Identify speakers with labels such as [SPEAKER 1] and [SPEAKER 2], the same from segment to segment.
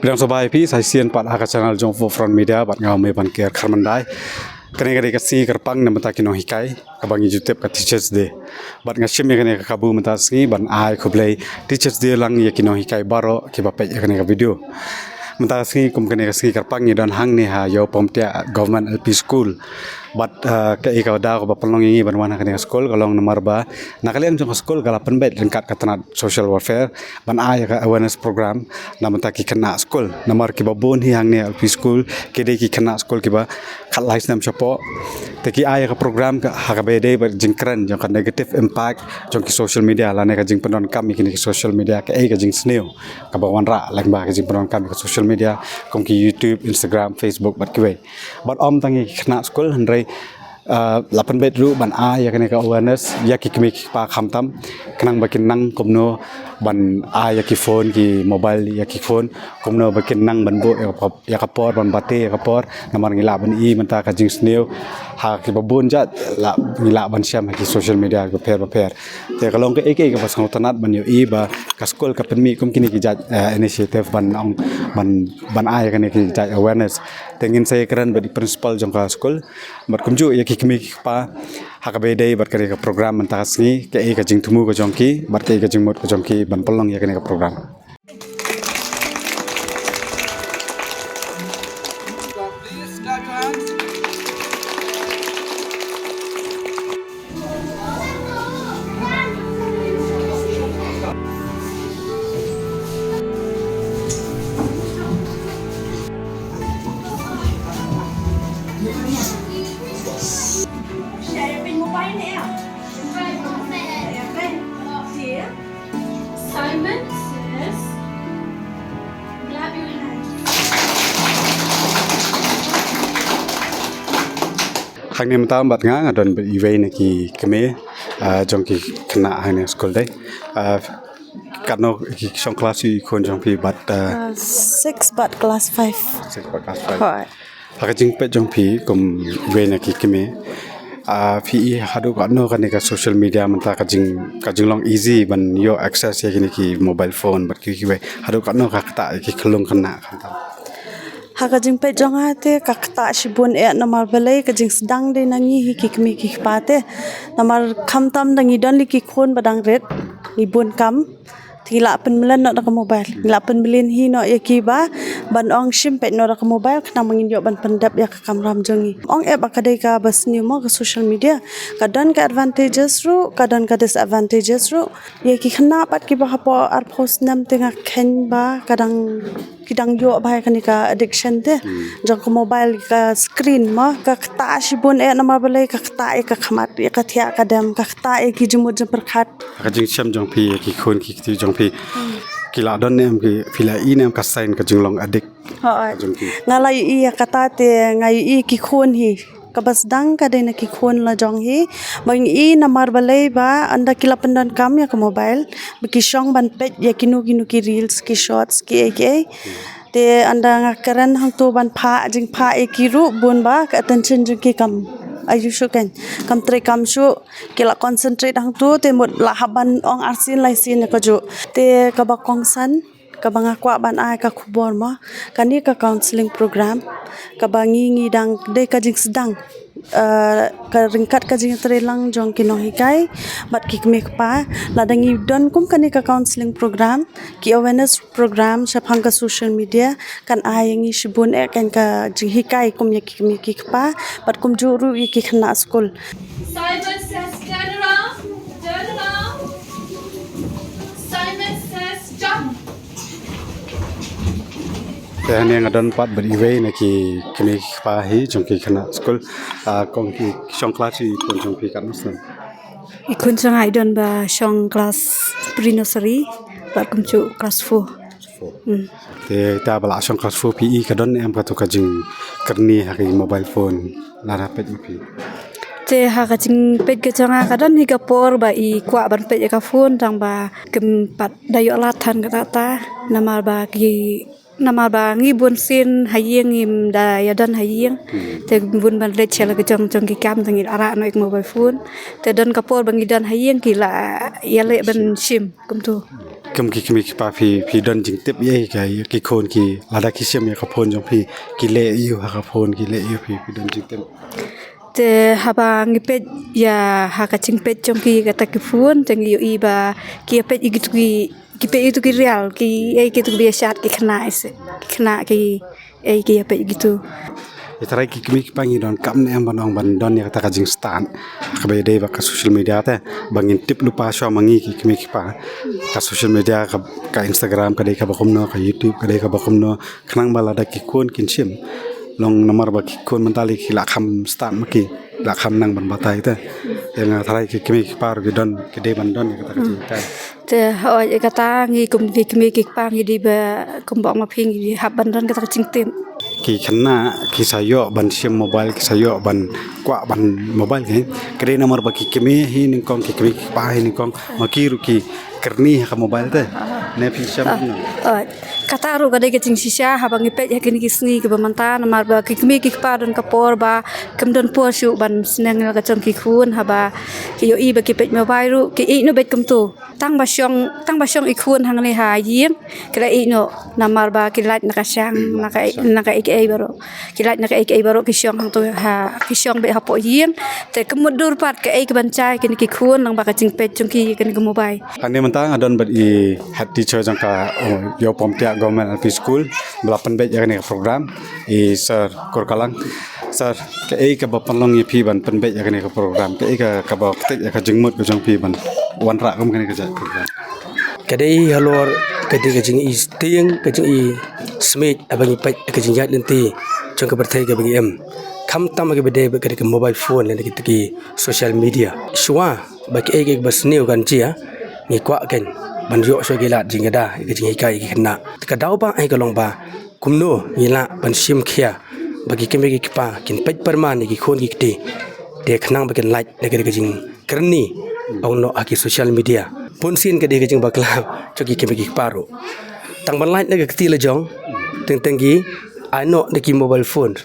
[SPEAKER 1] Bidang sobai pi saya sian pat haka channel jong front media bat ngau me ban ker kharmandai kene kare kasi kerpang na mata kino hikai kabang YouTube ka teachers day bat ngashim ya kene kabu mata ski ban ai khoblei teachers day lang ya kino hikai baro ki bape ya kene ka video mata ski kum kene kasi kerpang ni dan hang ni ha yo pomtia government LP school bat ke ika da ko bapalong ngi ban wana kene school kalong nomor ba nakalian jong school galapan bet lengkat katanat social welfare ban ai ka awareness program na mata ki kena school nomor ki babon hi hang ni LP school ke de ki kena school ki ba khat lais nam chapo te ki ai ka program ka ha ka be de ba jingkran jong ka negative impact jong ki social media la ne ka jing penon kam ki social media ka ai ka jing sneo ka ba wan ra lang ba ka jing penon kam ka social media kom ki YouTube Instagram Facebook bat ki we bat om tangi kena school handrai lapan bet ru ban a ya kene ka awareness ya ki kemi pa kham tam kenang bakin nang komno ban a ya ki phone ki mobile ya ki phone komno bakin nang ban bo ya ka por ban bate ya ka por namar ngila ban I menta ka jing sneo ha ki babun jat la ngila ban syam ki social media ko per te kalong ke ek ka pas ngotanat ban yo I ba ka school ka penmi kom kini ki jat initiative ban ong ban a ya kene ki jat awareness tengin saya keren badi principal jong ka school mat kumju ya ki kemi pa hakabe dai bar kare ka program mentas ni ke ka jing tumu ko jongki bar ke ka jing mot ko jongki ban pelong ya kene ka program
[SPEAKER 2] Simon says, grab your hand.
[SPEAKER 1] hang ni mata bat nga adon iwe na ki keme jongki kena hang school dai katno ki song class I kon jongpi bat
[SPEAKER 3] 6 but class 5.
[SPEAKER 1] class 5
[SPEAKER 3] Right.
[SPEAKER 1] haka jing pe jongpi kum iwe na ki keme PE hadu katno kan ka social media menta ka jing long easy ban yo access ya kini ki mobile phone bat ki we hadu katno ka ta ki khlung kena kan ta
[SPEAKER 3] Haka jing pe jong ate kakta shibun e namar belai ka jing sedang de nangi hi kikmi kikpate namar khamtam dangi don li kikon badang red ibun kam tila pen milan no ka mobile la pen bilin hi no yakiba ban ong shim pe no ka mobile khna mangin yo ban pendap ya ka kamram jongi ong e bakadai ka bas ni mo ka social media kadan ka advantages ru kadan ka disadvantages ru yaki khna pat ki ba hapo ar post nam tenga khen ba kadang kidang yo ba kan ka addiction te jong ko mobile ka screen ma ka ta shibun e namar balai ka ta e ka khamat e ka thia ka dam ka ta e ki jumut jam perkhat
[SPEAKER 1] haka jing sham jongpi ki khon ki ti jongpi kila don nem ki fila I nem ka sign ka jing long addict
[SPEAKER 3] ha
[SPEAKER 1] jongpi
[SPEAKER 3] ngalai I kata te ngai I ki khon hi kabas dang ka dai na ki khon la jong hi bang I namar balai ba anda kila pendan kam ya ka mobile biki shong ban pet ya kinu ki reels ki shots ki te anda ngakaran hang tu ban pha jing pha e ki ru bun ba ka attention jing ki kam ayu shu kan kam tre kam shu kila concentrate hang tu te mut la haban ong arsin lai sin ka ju te ka ba kong san ka banga kwa ban ai ka khubor ma kani ka counseling program ka bangi dang de ka jing sedang ka ringkat ka jing trelang jong kino hikai bat ki mek pa ladangi don kum kani ka counseling program ki awareness program shaphang ka social media kan ayangi shibun e kan ka jing hikai kum ki mek pa bat kum juru ki khna school
[SPEAKER 2] Simon says, turn around. Turn around. Simon says, jump.
[SPEAKER 1] te hane ngadon pat bari iwe na ki kini pa hi jongki kena school kong ki song class I kon jongpi kan muslim
[SPEAKER 4] Ikun sangai don ba shong class pre-nursery ba kumchu class 4.
[SPEAKER 1] te ta bala song class 4 PE ka don em ka to ka jing karni haki mobile phone la rapet pi
[SPEAKER 4] Te ha ka jing pet ke changa ka don hi ka por ba I kwa ban pet ka phone tang ba kem pat dayo lathan ka ta namar ba ki nama ba ngi bun sin hayeng im da ya dan hayeng te bun ban le chela ke jong jong ki kam tangi ara no ek mobile phone te don kapor bangi dan hayeng ki la ya le ban sim kum tu
[SPEAKER 1] kem ki pa phi don jing tip ye ki khon ki lada ki sim ye ka phon jong phi ki le yu ha ka phon ki le yu phi don jing tip
[SPEAKER 4] te haba ngi pet ya ha ka ching pet jong ki ka ta ki phone tangi yo I ba ki pet igi tu ki pet itu ki real ki ai ki tu biasa ki kena ki ai ki pet gitu
[SPEAKER 1] itarai ki pangi don kam ne ban ban don ya ta ka jing stan ka be de ba ka social media ta bangin tip lupa sho mangi ki pa ka social media ka Instagram ka de ka bakum no ka YouTube ka de ka bakum no khnang bala da ki kon kin sim long namar ba ki kon mentali ki la kham stan maki la kham nang ban batai ta yang tarai ki pa ru don ki de ban don ka ta ka jing ta
[SPEAKER 4] te oi kata ngi kum ki pa ngi di ba kum ba ma phing di hab ban don ka ta ching tem
[SPEAKER 1] ki khanna ki sayo ban sim mobile ki sayo ban kwa ban mobile ki kre nomor ba ki kemi hi ning kong ki pa hi ning kong ma ki ru ki kerni ha mobile te ne phi sam
[SPEAKER 4] kata ru ga de ke ching sisa ha bang pet ya kini ki sngi ke ba manta namar ba ki pa don ka por ba kam don por su ban sneng ga chong ki khun ha ba ki yo I ba ki pet mobile ru ki I no bet kum tu tang ba syong I khun hang le ha yim kra I no namar ba ki lat na ka syang na ka ai baro ki lat na ka ai baro ki syong hang tu ha ki syong be ha po yim te kemud dur pat ka ai ke ban chai kini ki khun nang ba ka ching pet chong ki kini ke mobile
[SPEAKER 1] ane mentang adon bat I head teacher jang ka yo pom tia government LP school belapan bet ya ka program I sir Korkalang sir ka ai ka ba panlong ye phi ban pen bet ya ka program ka ai ka ba tek ya ka jingmut ka jong phi ban wan ra kam ka ja program
[SPEAKER 5] kadai halor kadai ka jing I stiang ka jing I smith abangi pet ka jing yat nanti jong ka berthai ka bagi em kam tam ka bede ka ka mobile phone le ki social media shwa ba ki ai ka bas new kan chia ni kwa kan ban yo so ki lat jing da ka jing kai ki na ka dau ba ai ka long ba kumno ni la ban sim khia bagi kemi ki pa kin pet perman ki khon ki te de khnang ba kin like ne ka jing kerni ong no aki social media pun sin ka de ka jing bakla choki kemi ki paro tang ban like ne ka ti la jong teng gi ano de ki mobile phone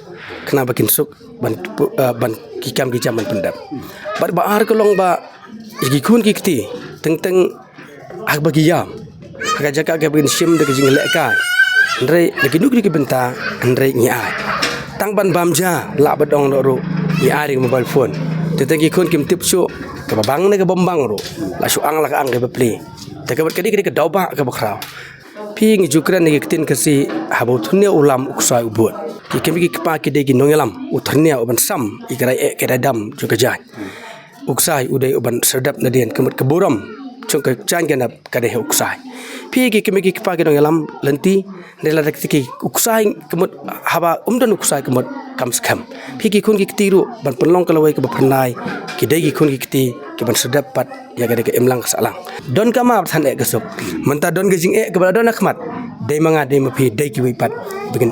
[SPEAKER 5] kena bakin suk ban ki kam ki jaman pendap ba ar ko long ba ki khun ki ti teng ak bagi yam ka jaka ka bin sim de ka jing le ka ndre de ki nuk ki benta ndre ni ai tang ban bamja la badong no ro ni ai mobile phone teng ki khun kim tip su ka babang ne ka bombang ro la su ang la ka ang ka pli te ka kadi ka dauba ka bakrao pi ngi jukran ni kitin kasi habo thunya ulam uksai ubut ki kemi ki pa ki de gi nongelam uthnya uban sam ikrai e ka dam juga jan uksai udai uban serdap nadien kemut keburam chung ka chan ganap ka de uksai pi ki kemi ki pa ki nongelam lenti nela dak ki uksai kemut haba umdan uksai kemut kam skam pi ki kun ki tiru ban penlong kalawai ke bapnai ki de gi kun ki ti ki ban sedap pat ya ga ke emlang salang don kama than e gesuk menta don gejing e ke don akhmat de manga de mapi de ki wi pat bikin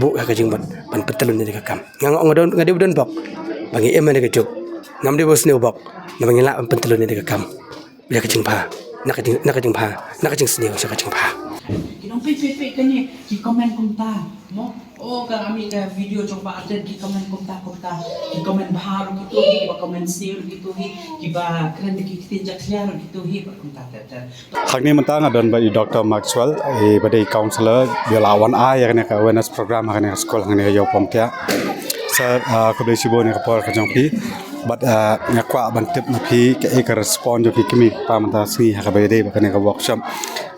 [SPEAKER 5] bu ka jing ban petelun ni ka kam ngang ngadon ngade don bok bangi em ne ke juk ngam de bos ne bok na bangi la petelun ni ka kam ya ka jing pa nak ka jing sne ka jing pa
[SPEAKER 6] Kinong pe kan ni ki komen kumta mo oh kan ami ka video coba update ki komen kumta ki komen bahar gitu ki ba komen sneer gitu ki ba keren ki tinjak clear gitu ba kumta ter
[SPEAKER 1] hak ni mentang adon ba Dr. Maxwell ba de counselor bilawan a ya ka awareness program ka ne school ka ne yo pom tia sir ko de sibo ne ka por ka jong pi but ngakwa ban tip na phi ka respond jo ki kimi pa manta si ha ka ba de ba ka ne ka workshop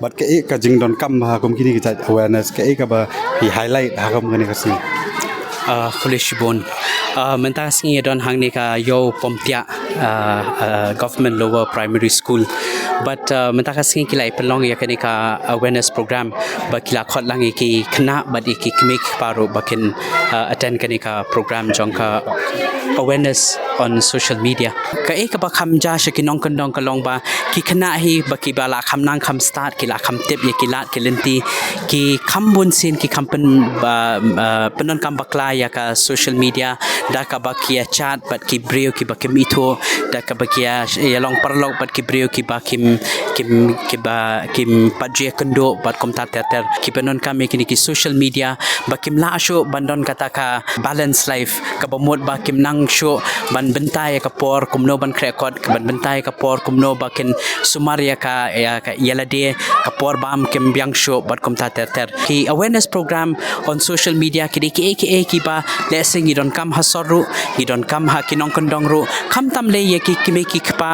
[SPEAKER 1] but ka jing don kam ba kom kini ka awareness ka ba hi highlight ha kom ne ka si
[SPEAKER 7] Kulish bon menta singi don hang ni ka yo pomtia government lower primary school but menta ka singi kilai pelong ya kani ka awareness program ba kila khot lang ki khna ba ki kemik paro bakin attend kani ka program jong ka awareness on social media. Ka e ka ba kham ja she ki nong kan dong ka long ba ki khana hi ba ki ba la kham nang kham start ki la kham tip ye ki lat ki lenti ki kham bun sin ki kham pen penon kam bakla ya ka social media da ka ba ki chat bat ki brio ki ba kim ito da ka ba ki ya long parlok bat ki brio ki ba kim padje kendo bat kom ta ter ki penon kam ki social media ba kim la sho bandon kata ka balance life ka ba mod ba kim nang sho ban bentai ka por kumno ban krekod ka ban bentai ka por kumno ba kin sumaria ka yalade ka por bam kim byang sho bat kom ta ter ki awareness program on social media ki ba lesing you don't come hasoru you don't come ha kinong kondong ru kam tam le ye ki ki pa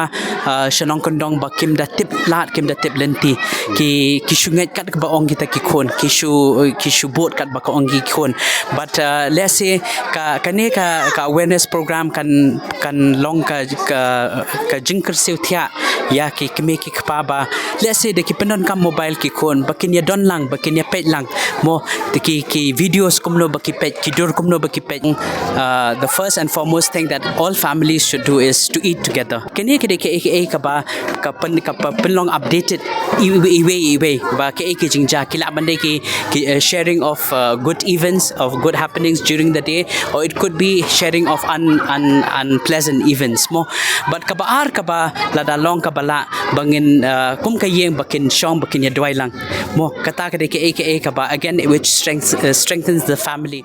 [SPEAKER 7] shanong kondong ba kim da tip lat kim da tip lenti ki shunget kat ba ong kita ki khon ki shu bot kat ba ka ong ki khon but let's say ka awareness program kan long ka jingker seu thia ya ki ki pa ba let's say de ki penon kam mobile ki khon bakin ya don lang bakin ya pet lang mo ki videos kumno baki pet ki dur kumno baki pet the first and foremost thing that all families should do is to eat together kini ke ka ba ka penlong updated iwe ba ke jingja kila bande ki sharing of good events of good happenings during the day or it could be sharing of unpleasant events mo but ka ba lada long ka bala bangin kum ka yeng bakin shong bakin ya dwai lang mo kata ke ka ba again which strengthens the family.